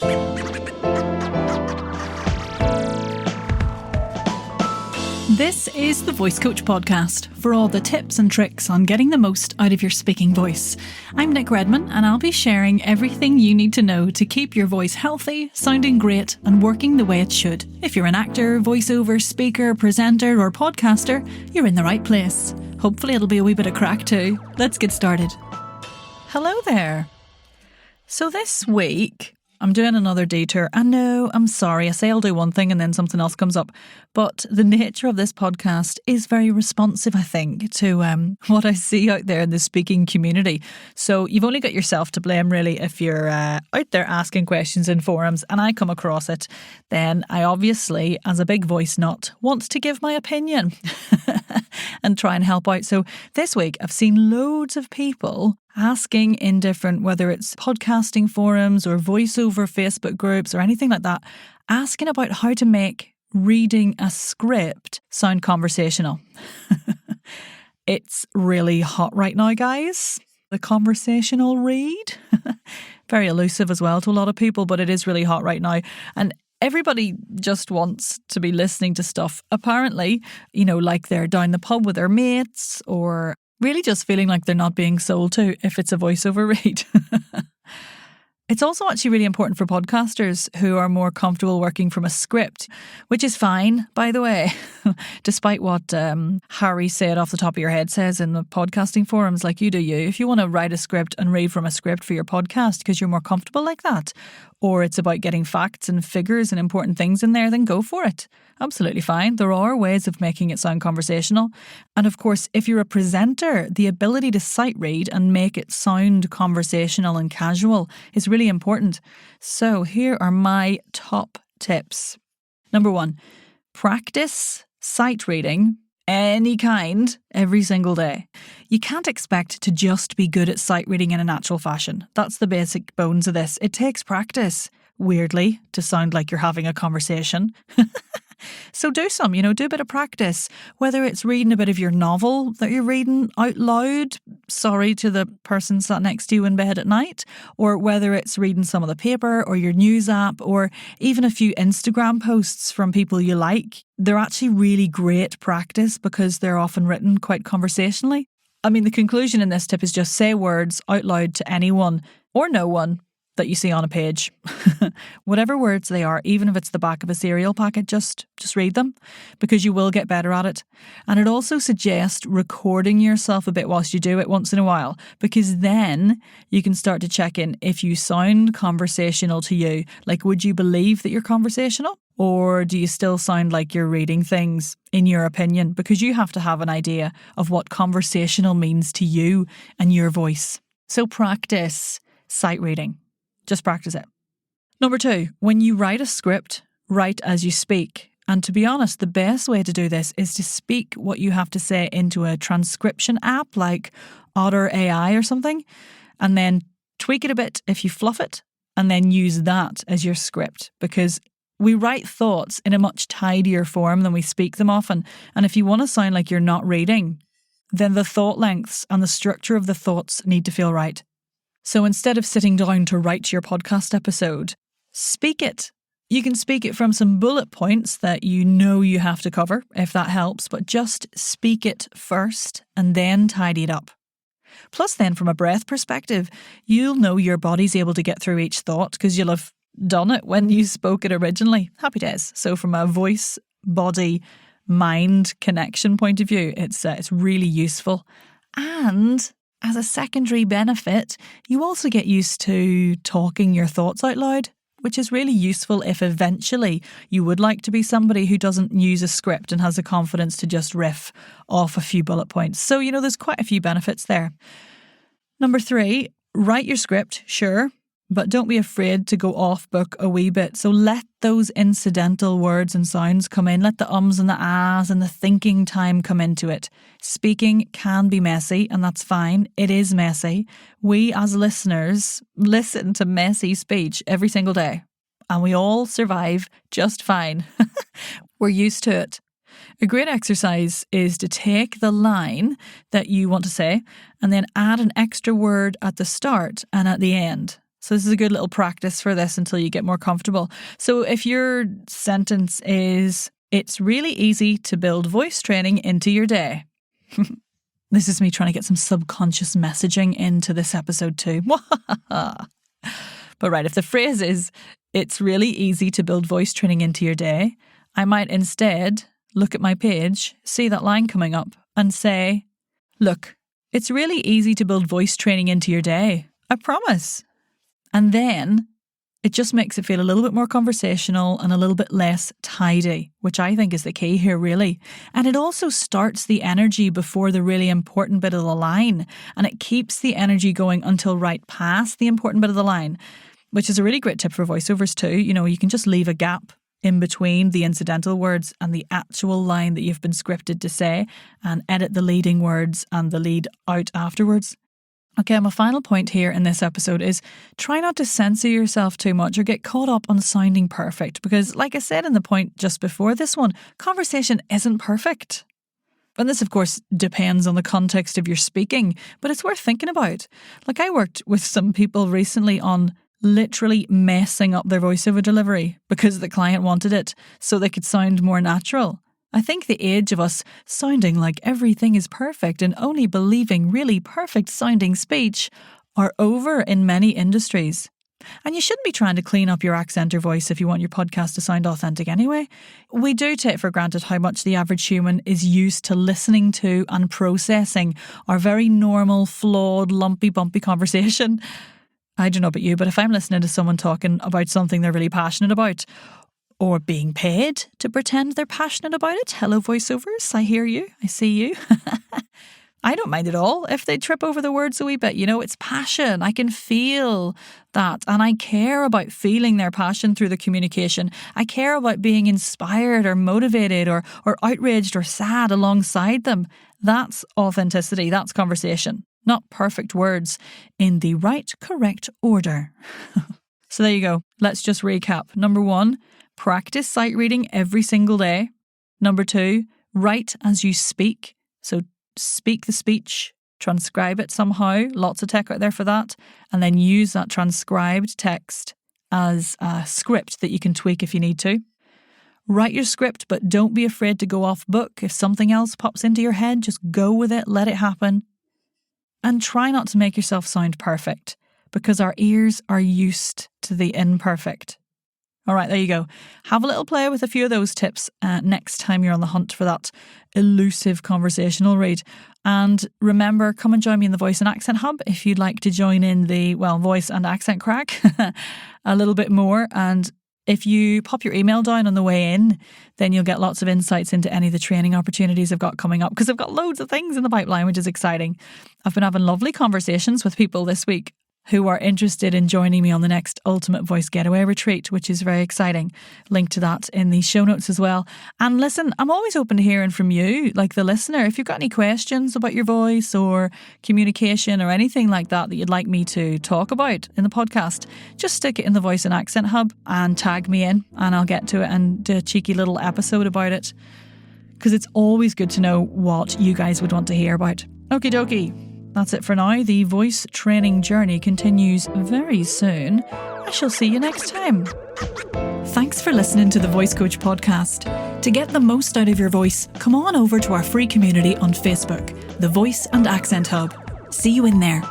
This is the Voice Coach Podcast for all the tips and tricks on getting the most out of your speaking voice. I'm Nick Redman, and I'll be sharing everything you need to know to keep your voice healthy, sounding great, and working the way it should. If you're an actor, voiceover, speaker, presenter, or podcaster, you're in the right place. Hopefully it'll be a wee bit of crack too. Let's get started. Hello there. So this week, I'm doing another detour. I know, I'm sorry. I say I'll do one thing and then something else comes up. But the nature of this podcast is very responsive, I think, to what I see out there in the speaking community. So you've only got yourself to blame, really, if you're out there asking questions in forums and I come across it. Then I obviously, as a big voice nut, want to give my opinion and try and help out. So this week, I've seen loads of people asking in different, whether it's podcasting forums or voiceover Facebook groups or anything like that, asking about how to make reading a script sound conversational. It's really hot right now, guys. The conversational read. Very elusive as well to a lot of people, but it is really hot right now. And everybody just wants to be listening to stuff, apparently, like they're down the pub with their mates or really just feeling like they're not being sold to if it's a voiceover read. It's also actually really important for podcasters who are more comfortable working from a script, which is fine, by the way, despite what Harry said off the top of your head says in the podcasting forums, like you do you. If you want to write a script and read from a script for your podcast because you're more comfortable like that, or it's about getting facts and figures and important things in there, then go for it. Absolutely fine. There are ways of making it sound conversational. And of course, if you're a presenter, the ability to sight read and make it sound conversational and casual is really important. So here are my top tips. Number 1, practice sight reading, any kind, every single day. You can't expect to just be good at sight reading in a natural fashion. That's the basic bones of this. It takes practice, weirdly, to sound like you're having a conversation. So do some, do a bit of practice, whether it's reading a bit of your novel that you're reading out loud, sorry to the person sat next to you in bed at night, or whether it's reading some of the paper or your news app, or even a few Instagram posts from people you like. They're actually really great practice because they're often written quite conversationally. I mean, the conclusion in this tip is just say words out loud to anyone or no one that you see on a page. Whatever words they are, even if it's the back of a cereal packet, just read them because you will get better at it. And it also suggests recording yourself a bit whilst you do it once in a while, because then you can start to check in if you sound conversational to you. Like, would you believe that you're conversational? Or do you still sound like you're reading things, in your opinion? Because you have to have an idea of what conversational means to you and your voice. So practice sight reading. Just practice it. Number 2, when you write a script, write as you speak. And to be honest, the best way to do this is to speak what you have to say into a transcription app like Otter AI or something, and then tweak it a bit if you fluff it, and then use that as your script, because we write thoughts in a much tidier form than we speak them often. And if you want to sound like you're not reading, then the thought lengths and the structure of the thoughts need to feel right. So instead of sitting down to write your podcast episode, speak it. You can speak it from some bullet points that you have to cover, if that helps, but just speak it first and then tidy it up. Plus then, from a breath perspective, you'll know your body's able to get through each thought because you'll have done it when you spoke it originally. Happy days. So from a voice, body, mind connection point of view, it's really useful. And as a secondary benefit, you also get used to talking your thoughts out loud, which is really useful if eventually you would like to be somebody who doesn't use a script and has the confidence to just riff off a few bullet points. So, there's quite a few benefits there. Number 3, write your script, sure, but don't be afraid to go off book a wee bit. So let those incidental words and sounds come in. Let the ums and the ahs and the thinking time come into it. Speaking can be messy, and that's fine. It is messy. We as listeners listen to messy speech every single day, and we all survive just fine. We're used to it. A great exercise is to take the line that you want to say and then add an extra word at the start and at the end. So this is a good little practice for this until you get more comfortable. So if your sentence is, it's really easy to build voice training into your day. This is me trying to get some subconscious messaging into this episode too. But right, if the phrase is, it's really easy to build voice training into your day, I might instead look at my page, see that line coming up and say, look, it's really easy to build voice training into your day. I promise. And then it just makes it feel a little bit more conversational and a little bit less tidy, which I think is the key here, really. And it also starts the energy before the really important bit of the line. And it keeps the energy going until right past the important bit of the line, which is a really great tip for voiceovers too. You know, you can just leave a gap in between the incidental words and the actual line that you've been scripted to say and edit the leading words and the lead out afterwards. Okay, my final point here in this episode is try not to censor yourself too much or get caught up on sounding perfect because, like I said in the point just before this one, conversation isn't perfect. And this, of course, depends on the context of your speaking, but it's worth thinking about. Like I worked with some people recently on literally messing up their voiceover delivery because the client wanted it so they could sound more natural. I think the age of us sounding like everything is perfect and only believing really perfect sounding speech are over in many industries. And you shouldn't be trying to clean up your accent or voice if you want your podcast to sound authentic anyway. We do take for granted how much the average human is used to listening to and processing our very normal, flawed, lumpy, bumpy conversation. I don't know about you, but if I'm listening to someone talking about something they're really passionate about, or being paid to pretend they're passionate about it. Hello, voiceovers. I hear you. I see you. I don't mind at all if they trip over the words a wee bit. You know, it's passion. I can feel that. And I care about feeling their passion through the communication. I care about being inspired or motivated or outraged or sad alongside them. That's authenticity. That's conversation. Not perfect words in the right, correct order. So there you go. Let's just recap. Number 1, practice sight reading every single day. Number 2, write as you speak. So speak the speech, transcribe it somehow. Lots of tech out there for that. And then use that transcribed text as a script that you can tweak if you need to. Write your script, but don't be afraid to go off book. If something else pops into your head, just go with it, let it happen. And try not to make yourself sound perfect because our ears are used to the imperfect. All right, there you go. Have a little play with a few of those tips next time you're on the hunt for that elusive conversational read. And remember, come and join me in the Voice and Accent Hub if you'd like to join in the, voice and accent crack a little bit more. And if you pop your email down on the way in, then you'll get lots of insights into any of the training opportunities I've got coming up because I've got loads of things in the pipeline, which is exciting. I've been having lovely conversations with people this week who are interested in joining me on the next Ultimate Voice Getaway Retreat, which is very exciting. Link to that in the show notes as well. And listen, I'm always open to hearing from you, like the listener. If you've got any questions about your voice or communication or anything like that that you'd like me to talk about in the podcast, just stick it in the Voice and Accent Hub and tag me in and I'll get to it and do a cheeky little episode about it. Because it's always good to know what you guys would want to hear about. Okie dokie. That's it for now. The voice training journey continues very soon. I shall see you next time. Thanks for listening to the Voice Coach podcast. To get the most out of your voice, come on over to our free community on Facebook, the Voice and Accent Hub. See you in there.